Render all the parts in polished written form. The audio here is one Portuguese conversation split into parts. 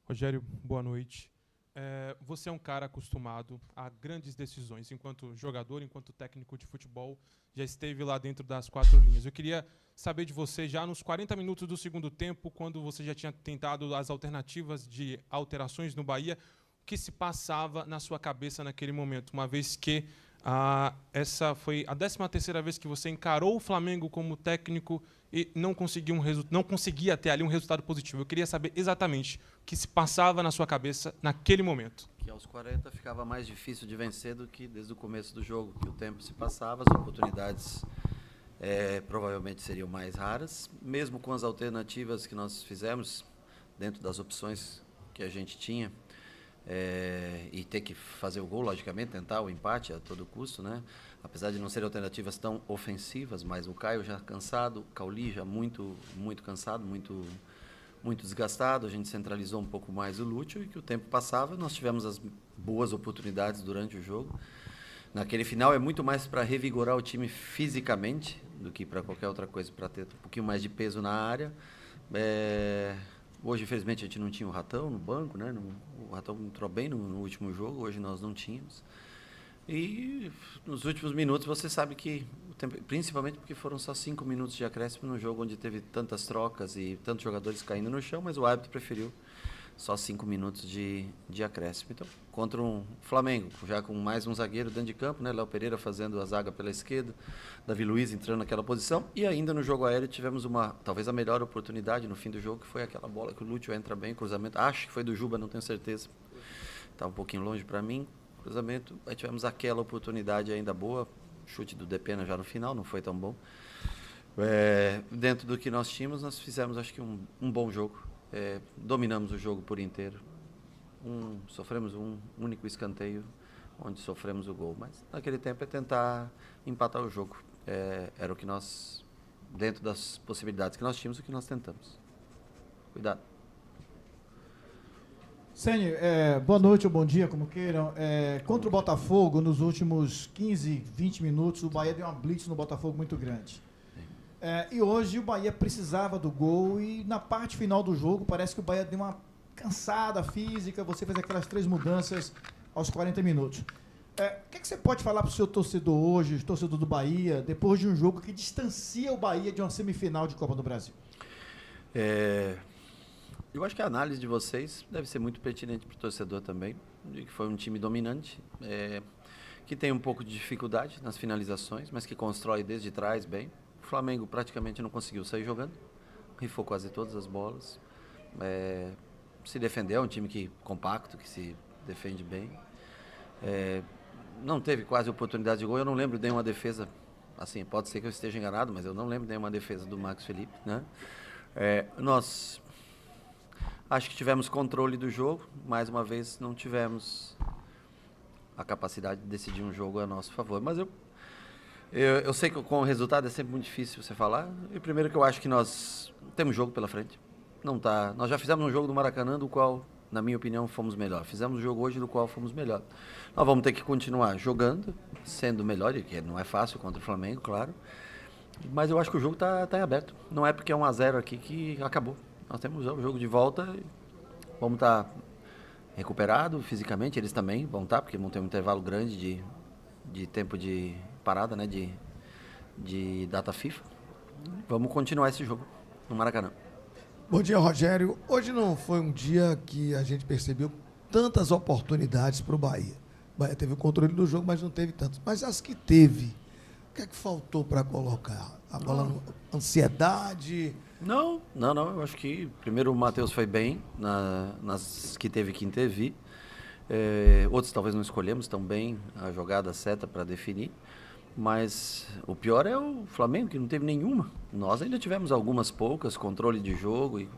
Rogério, boa noite. Você é um cara acostumado a grandes decisões, enquanto jogador, enquanto técnico de futebol, já esteve lá dentro das quatro linhas. Eu queria saber de você, já nos 40 minutos do segundo tempo, quando você já tinha tentado as alternativas de alterações no Bahia, o que se passava na sua cabeça naquele momento, uma vez que essa foi a 13ª vez que você encarou o Flamengo como técnico e não conseguia ter ali um resultado positivo. Eu queria saber exatamente o que se passava na sua cabeça naquele momento. Que aos 40 ficava mais difícil de vencer do que desde o começo do jogo, que o tempo se passava, as oportunidades provavelmente seriam mais raras, mesmo com as alternativas que nós fizemos, dentro das opções que a gente tinha, e ter que fazer o gol, logicamente, tentar o empate a todo custo, né? Apesar de não serem alternativas tão ofensivas, mas o Caio já cansado, o Cauli já muito cansado, muito desgastado, a gente centralizou um pouco mais o Lúcio e que o tempo passava, nós tivemos as boas oportunidades durante o jogo. Naquele final é muito mais para revigorar o time fisicamente do que para qualquer outra coisa, para ter um pouquinho mais de peso na área. Hoje, infelizmente, a gente não tinha o Ratão no banco, né? O Ratão entrou bem no último jogo, hoje nós não tínhamos. E nos últimos minutos você sabe que, principalmente porque foram só 5 minutos de acréscimo no jogo onde teve tantas trocas e tantos jogadores caindo no chão, mas o árbitro preferiu só 5 minutos de acréscimo. Então, contra um Flamengo, já com mais um zagueiro dentro de campo, né? Léo Pereira fazendo a zaga pela esquerda, Davi Luiz entrando naquela posição, e ainda no jogo aéreo tivemos talvez a melhor oportunidade no fim do jogo, que foi aquela bola que o Lúcio entra bem, cruzamento, acho que foi do Juba, não tenho certeza, está um pouquinho longe para mim, cruzamento, aí tivemos aquela oportunidade ainda boa, chute do Depena já no final, não foi tão bom. Dentro do que nós tínhamos, nós fizemos acho que um bom jogo, dominamos o jogo por inteiro, sofremos um único escanteio onde sofremos o gol, mas naquele tempo é tentar empatar o jogo, era o que nós, dentro das possibilidades que nós tínhamos, o que nós tentamos. Cuidado. Sênio, boa noite ou bom dia, como queiram. Contra o Botafogo, nos últimos 15, 20 minutos, o Bahia deu uma blitz no Botafogo muito grande. E hoje o Bahia precisava do gol e na parte final do jogo parece que o Bahia deu uma cansada física, você fez aquelas 3 mudanças aos 40 minutos. O que você pode falar para o seu torcedor hoje, torcedor do Bahia, depois de um jogo que distancia o Bahia de uma semifinal de Copa do Brasil? Eu acho que a análise de vocês deve ser muito pertinente para o torcedor também, de que foi um time dominante, que tem um pouco de dificuldade nas finalizações, mas que constrói desde trás bem. O Flamengo praticamente não conseguiu sair jogando, rifou quase todas as bolas, se defendeu, é um time compacto, que se defende bem. Não teve quase oportunidade de gol, eu não lembro de nenhuma defesa, assim, pode ser que eu esteja enganado, mas eu não lembro de nenhuma defesa do Marcos Felipe, né? Nós acho que tivemos controle do jogo, mais uma vez não tivemos a capacidade de decidir um jogo a nosso favor, mas eu sei que com o resultado é sempre muito difícil você falar, e primeiro que eu acho que nós temos jogo pela frente, nós já fizemos um jogo do Maracanã do qual, na minha opinião, fomos melhor, fizemos um jogo hoje do qual fomos melhor, nós vamos ter que continuar jogando, sendo melhor, e que não é fácil contra o Flamengo, claro, mas eu acho que o jogo está em aberto, não é porque é 1-0 aqui que acabou. Nós temos o jogo de volta, vamos estar recuperados fisicamente, eles também vão estar, porque vão ter um intervalo grande de tempo de parada, né, de data FIFA. Vamos continuar esse jogo no Maracanã. Bom dia, Rogério. Hoje não foi um dia que a gente percebeu tantas oportunidades para o Bahia. O Bahia teve o controle do jogo, mas não teve tantos. Mas as que teve, o que é que faltou para colocar? A bola, ansiedade... Não, eu acho que primeiro o Matheus foi bem nas que teve que intervir, outros talvez não escolhemos tão bem a jogada certa para definir, mas o pior é o Flamengo, que não teve nenhuma. Nós ainda tivemos algumas poucas, controle de jogo, e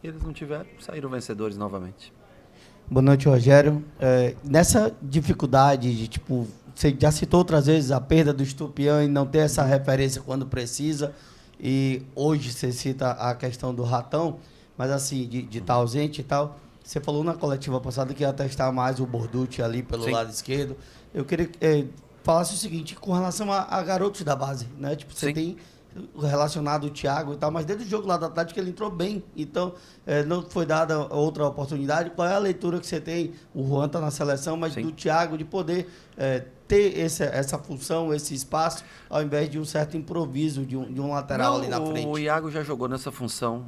eles não tiveram, saíram vencedores novamente. Boa noite, Rogério. Nessa dificuldade de, você já citou outras vezes a perda do Estupião e não ter essa referência quando precisa, e hoje você cita a questão do Ratão, mas assim, de estar ausente e tal. Você falou na coletiva passada que ia testar mais o Borducci ali pelo Sim. lado esquerdo. Eu queria que falasse o seguinte, com relação a garotos da base, né? Você Sim. tem relacionado ao Thiago e tal, mas desde o jogo lá do Atlético ele entrou bem, então não foi dada outra oportunidade. Qual é a leitura que você tem? O Juan está na seleção, mas Sim. do Thiago, de poder ter essa função, esse espaço, ao invés de um certo improviso de um lateral ali na frente. O Iago já jogou nessa função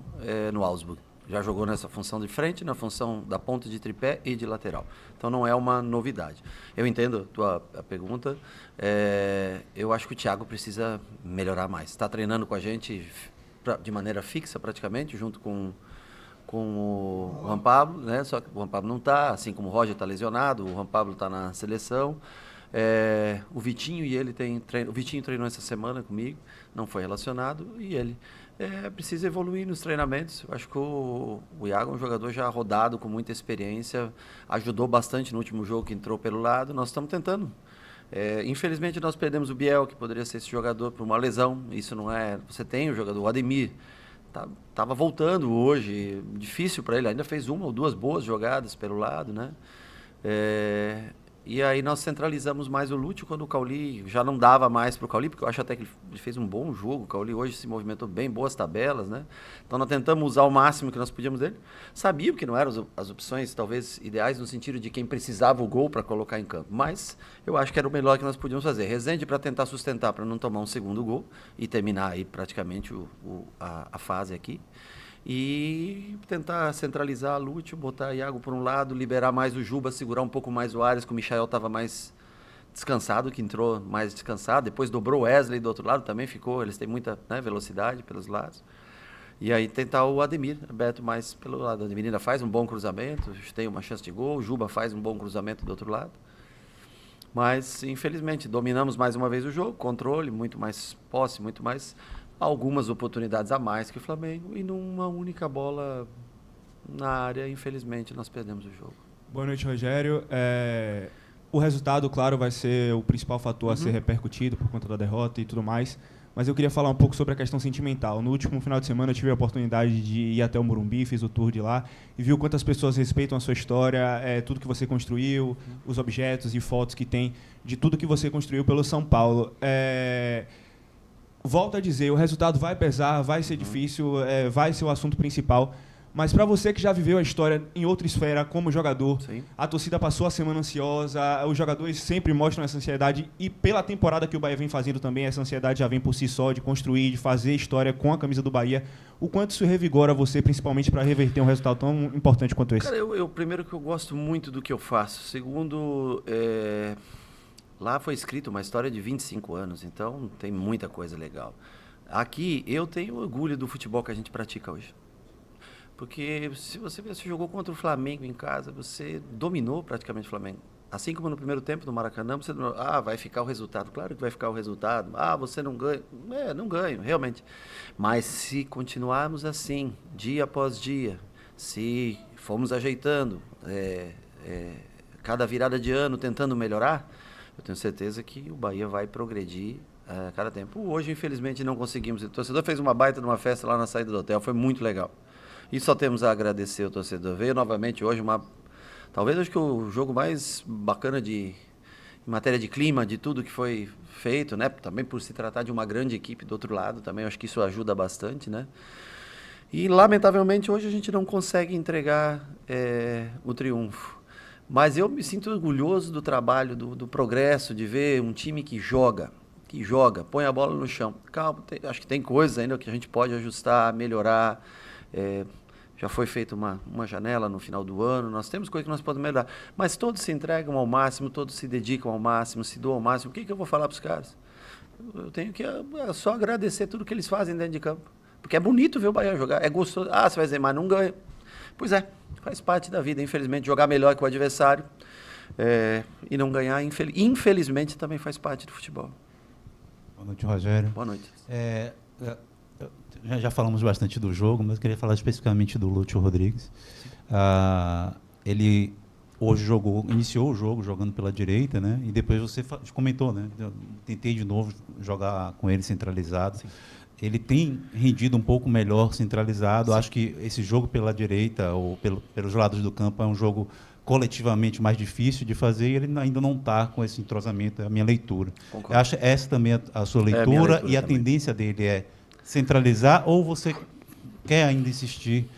no Augsburg. Já jogou nessa função de frente, na função da ponta de tripé e de lateral. Então não é uma novidade. Eu entendo a pergunta. Eu acho que o Thiago precisa melhorar mais. Está treinando com a gente de maneira fixa praticamente, junto com o Juan Pablo, né? Só que o Juan Pablo não está, assim como o Roger está lesionado, o Juan Pablo está na seleção. O Vitinho e ele o Vitinho treinou essa semana comigo, não foi relacionado, e ele precisa evoluir nos treinamentos. Eu acho que o Iago é um jogador já rodado, com muita experiência, ajudou bastante no último jogo que entrou pelo lado. Nós estamos tentando. Infelizmente nós perdemos o Biel, que poderia ser esse jogador, por uma lesão. Isso não é... Você tem o jogador, o Ademir, estava voltando hoje, difícil para ele, ainda fez 1 ou 2 boas jogadas pelo lado, né? E aí nós centralizamos mais o Lúcio quando o Cauli já não dava mais para o Cauli, porque eu acho até que ele fez um bom jogo. O Cauli hoje se movimentou bem, boas tabelas, né? Então nós tentamos usar o máximo que nós podíamos dele. Sabia que não eram as opções talvez ideais no sentido de quem precisava o gol para colocar em campo, mas eu acho que era o melhor que nós podíamos fazer. Rezende para tentar sustentar, para não tomar um segundo gol e terminar aí praticamente a fase aqui. E tentar centralizar a Lúcio, botar Iago por um lado, liberar mais o Juba, segurar um pouco mais o Arias, que o Michael estava mais descansado, que entrou mais descansado. Depois dobrou o Wesley do outro lado, também ficou, eles têm muita velocidade pelos lados. E aí tentar o Ademir, aberto mais pelo lado. O Ademir ainda faz um bom cruzamento, tem uma chance de gol, o Juba faz um bom cruzamento do outro lado. Mas, infelizmente, dominamos mais uma vez o jogo, controle, muito mais posse, muito mais... algumas oportunidades a mais que o Flamengo, e numa única bola na área, infelizmente, nós perdemos o jogo. Boa noite, Rogério. O resultado, claro, vai ser o principal fator a ser repercutido por conta da derrota e tudo mais, mas eu queria falar um pouco sobre a questão sentimental. No último final de semana eu tive a oportunidade de ir até o Morumbi, fiz o tour de lá e vi o quanto as pessoas respeitam a sua história, tudo que você construiu, os objetos e fotos que tem de tudo que você construiu pelo São Paulo. Volto a dizer, o resultado vai pesar, vai ser difícil, vai ser o assunto principal. Mas para você que já viveu a história em outra esfera como jogador, Sim. a torcida passou a semana ansiosa, os jogadores sempre mostram essa ansiedade e pela temporada que o Bahia vem fazendo também, essa ansiedade já vem por si só de construir, de fazer história com a camisa do Bahia. O quanto isso revigora você, principalmente para reverter um resultado tão importante quanto esse? Cara, primeiro que eu gosto muito do que eu faço. Segundo, lá foi escrito uma história de 25 anos, então tem muita coisa legal. Aqui eu tenho orgulho do futebol que a gente pratica hoje. Porque se você jogou contra o Flamengo em casa, você dominou praticamente o Flamengo. Assim como no primeiro tempo do Maracanã, você vai ficar o resultado. Claro que vai ficar o resultado. Você não ganha. Não ganho, realmente. Mas se continuarmos assim, dia após dia, se formos ajeitando, cada virada de ano tentando melhorar, eu tenho certeza que o Bahia vai progredir a cada tempo. Hoje, infelizmente, não conseguimos. O torcedor fez uma baita numa festa lá na saída do hotel, foi muito legal. E só temos a agradecer ao torcedor. Veio novamente hoje talvez acho que o jogo mais bacana em matéria de clima, de tudo que foi feito, né? Também por se tratar de uma grande equipe do outro lado, também acho que isso ajuda bastante, né? E lamentavelmente hoje a gente não consegue entregar o triunfo. Mas eu me sinto orgulhoso do trabalho, do progresso, de ver um time que joga, põe a bola no chão. Calma, acho que tem coisas ainda que a gente pode ajustar, melhorar. Já foi feita uma janela no final do ano, nós temos coisas que nós podemos melhorar, mas todos se entregam ao máximo, todos se dedicam ao máximo, se doam ao máximo. O que eu vou falar para os caras? Eu tenho que só agradecer tudo que eles fazem dentro de campo, porque é bonito ver o Bahia jogar, é gostoso. Você vai dizer, mas não ganha. Pois faz parte da vida, infelizmente, jogar melhor que o adversário e não ganhar, infelizmente, também faz parte do futebol. Boa noite, Rogério. Boa noite. Já falamos bastante do jogo, mas eu queria falar especificamente do Lúcio Rodrigues. Ele hoje iniciou o jogo jogando pela direita, né? E depois você comentou, né? Eu tentei de novo jogar com ele centralizado. Sim. Ele tem rendido um pouco melhor centralizado. Sim. Acho que esse jogo pela direita ou pelos lados do campo é um jogo coletivamente mais difícil de fazer e ele ainda não está com esse entrosamento, é a minha leitura. Concordo. Eu acho essa também a sua leitura e a tendência dele centralizar ou você quer ainda insistir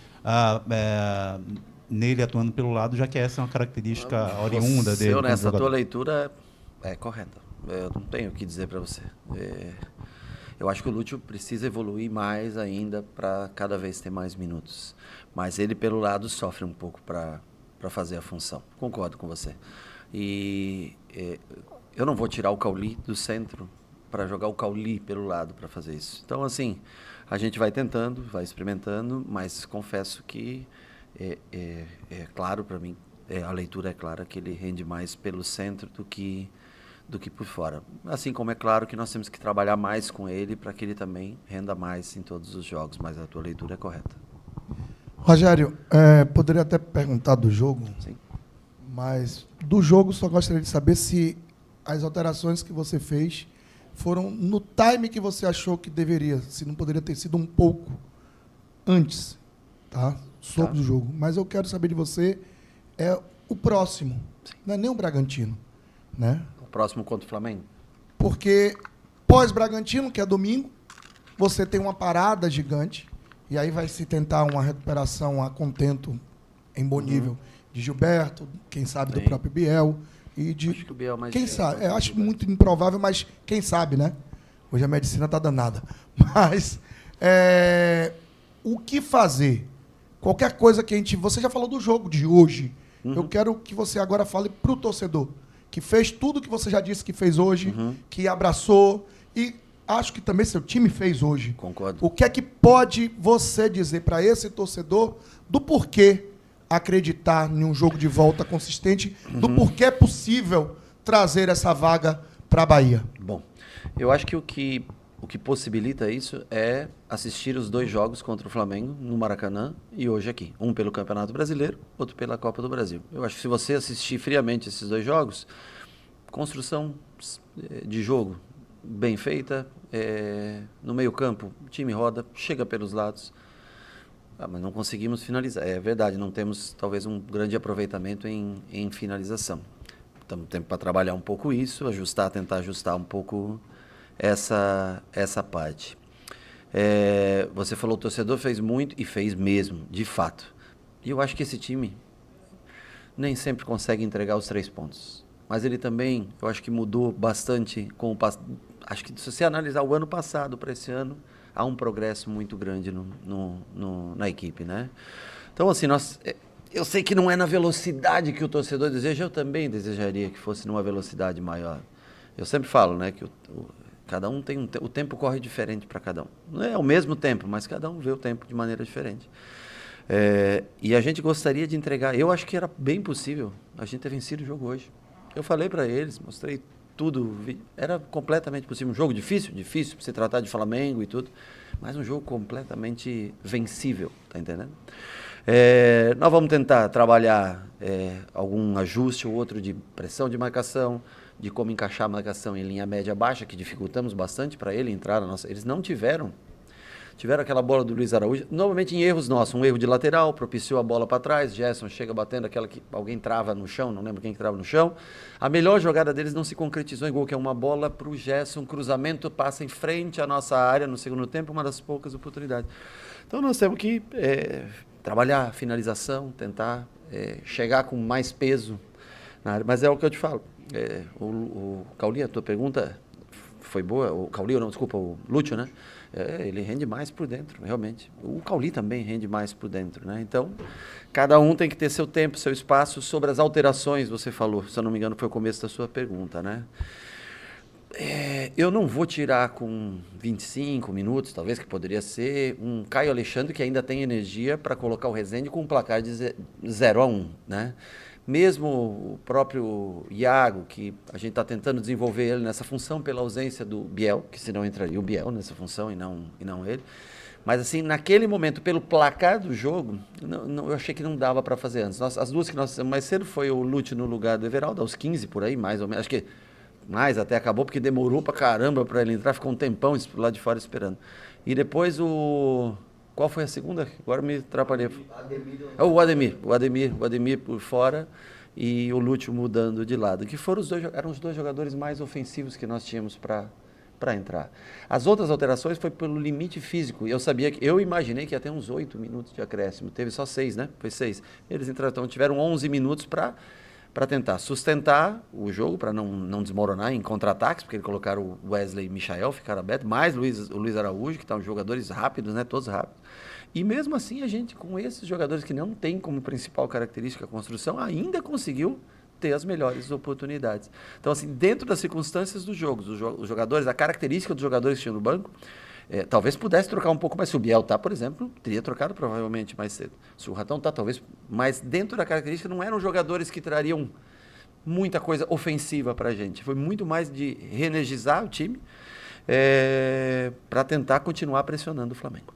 nele atuando pelo lado, já que essa é uma característica oriunda dele? Honesto, a tua leitura é correta. Eu não tenho o que dizer para você. Eu acho que o Lúcio precisa evoluir mais ainda para cada vez ter mais minutos. Mas ele, pelo lado, sofre um pouco para fazer a função. Concordo com você. E eu não vou tirar o Cauli do centro para jogar o Cauli pelo lado para fazer isso. Então, assim, a gente vai tentando, vai experimentando, mas confesso que é claro para mim, a leitura é clara que ele rende mais pelo centro do que por fora. Assim como é claro que nós temos que trabalhar mais com ele para que ele também renda mais em todos os jogos, mas a tua leitura é correta. Rogério, poderia até perguntar do jogo, Sim. mas do jogo só gostaria de saber se as alterações que você fez foram no time que você achou que deveria, se não poderia ter sido um pouco antes, tá? Sobre o jogo. Mas eu quero saber de você o próximo, não é nem o Bragantino, né? O próximo contra o Flamengo? Porque pós-Bragantino, que é domingo, você tem uma parada gigante, e aí vai se tentar uma recuperação a contento em bom nível de Gilberto, quem sabe do próprio Biel, e de... Acho que o Biel é mais quem difícil, sabe? Eu acho muito improvável, mas quem sabe, né? Hoje a medicina tá danada. Mas o que fazer? Qualquer coisa que a gente... Você já falou do jogo de hoje. Eu quero que você agora fale para o torcedor, que fez tudo que você já disse que fez hoje, que abraçou, e acho que também seu time fez hoje. Concordo. O que é que pode você dizer para esse torcedor do porquê acreditar em um jogo de volta consistente, do porquê é possível trazer essa vaga para a Bahia? Bom, eu acho que o que possibilita isso é assistir os 2 jogos contra o Flamengo no Maracanã e hoje aqui. Um pelo Campeonato Brasileiro, outro pela Copa do Brasil. Eu acho que se você assistir friamente esses 2 jogos, construção de jogo bem feita, no meio-campo, o time roda, chega pelos lados, mas não conseguimos finalizar. É verdade, não temos talvez um grande aproveitamento em finalização. Estamos tempo para trabalhar um pouco isso, tentar ajustar um pouco essa parte. Você falou, o torcedor fez muito e fez mesmo, de fato. E eu acho que esse time nem sempre consegue entregar os 3 pontos. Mas ele também, eu acho que mudou bastante com o passado. Acho que se você analisar o ano passado para esse ano, há um progresso muito grande na equipe, né? Então, assim, eu sei que não é na velocidade que o torcedor deseja, eu também desejaria que fosse numa velocidade maior. Eu sempre falo, né, que cada um tem o tempo corre diferente para cada um. Não é o mesmo tempo, mas cada um vê o tempo de maneira diferente. E a gente gostaria de entregar. Eu acho que era bem possível a gente ter vencido o jogo hoje. Eu falei para eles, mostrei tudo. Era completamente possível. Um jogo difícil para se tratar de Flamengo e tudo, mas um jogo completamente vencível, tá entendendo? Nós vamos tentar trabalhar algum ajuste ou outro de pressão de marcação, de como encaixar a marcação em linha média baixa, que dificultamos bastante para ele entrar na nossa... Eles não tiveram aquela bola do Luiz Araújo, normalmente em erros nossos, um erro de lateral, propiciou a bola para trás, Gerson chega batendo aquela que alguém trava no chão, não lembro quem que trava no chão. A melhor jogada deles não se concretizou em gol, que é uma bola para o Gerson, um cruzamento, passa em frente à nossa área no segundo tempo, uma das poucas oportunidades. Então nós temos que trabalhar a finalização, tentar chegar com mais peso na área, mas é o que eu te falo. O Cauli, a tua pergunta foi boa, o Cauli, não, desculpa, o Lúcio, né? Ele rende mais por dentro, realmente. O Cauli também rende mais por dentro, né? Então, cada um tem que ter seu tempo, seu espaço. Sobre as alterações, você falou, se eu não me engano, foi o começo da sua pergunta, né? Eu não vou tirar com 25 minutos, talvez, que poderia ser, um Caio Alexandre que ainda tem energia para colocar o Rezende com um placar de 0-1, né? Mesmo o próprio Iago, que a gente está tentando desenvolver ele nessa função pela ausência do Biel, que senão entraria o Biel nessa função e não ele. Mas assim, naquele momento, pelo placar do jogo, eu achei que não dava para fazer antes. As duas que nós fizemos mais cedo foi o Lúcio no lugar do Everaldo, aos 15 por aí, mais ou menos. Acho que mais até acabou, porque demorou para caramba para ele entrar, ficou um tempão lá de fora esperando. E depois qual foi a segunda? Agora me atrapalhei. O Ademir por fora e o Lúcio mudando de lado. Que eram os dois jogadores mais ofensivos que nós tínhamos para para entrar. As outras alterações foi pelo limite físico. Eu imaginei que ia ter uns 8 minutos de acréscimo. Teve só 6, né? Foi 6. Eles entraram, então tiveram 11 minutos para tentar sustentar o jogo, para não desmoronar em contra-ataques, porque eles colocaram o Wesley e Michael, ficaram abertos, mais o Luiz Araújo, que estão jogadores rápidos, né? Todos rápidos. E mesmo assim, a gente, com esses jogadores que não tem como principal característica a construção, ainda conseguiu ter as melhores oportunidades. Então, assim, dentro das circunstâncias dos jogos, os jogadores, a característica dos jogadores que tinham no banco, talvez pudesse trocar um pouco mais. Se o Biel tá, por exemplo, teria trocado provavelmente mais cedo. Se o Ratão tá, talvez. Mas dentro da característica não eram jogadores que trariam muita coisa ofensiva para a gente. Foi muito mais de reenergizar o time para tentar continuar pressionando o Flamengo.